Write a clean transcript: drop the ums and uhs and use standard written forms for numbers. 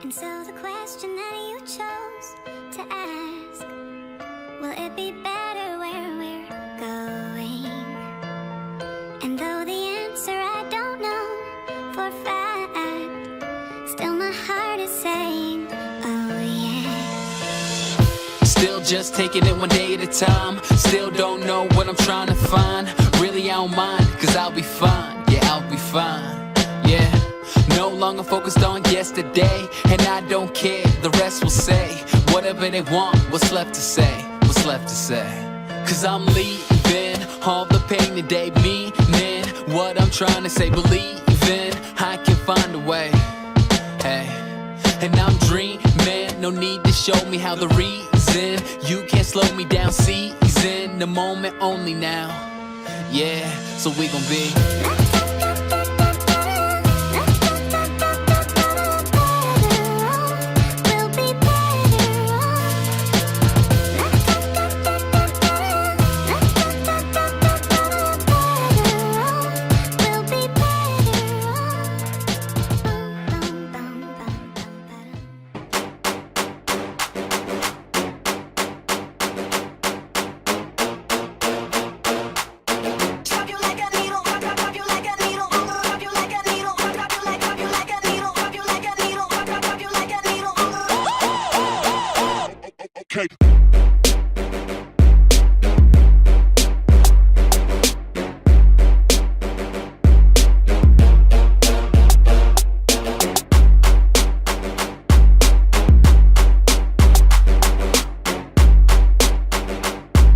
And so the question that you chose to ask, will it be better where we're going? And though the answer I don't know for a fact, still my heart is saying, oh yeah. Still just taking it one day at a time. Still don't know what I'm trying to find. Really I don't mind, cause I'll be fine. Yeah, I'll be fine. Yeah, no longer focused on yesterday. And I don't care, the rest will say whatever they want, what's left to say, what's left to say. Cause I'm leaving all the pain today, meaning what I'm trying to say, believing I can find a way. Hey, and I'm dreaming, no need to show me how the reason you can't slow me down, season the moment only now. Yeah, so we gon' be Okay.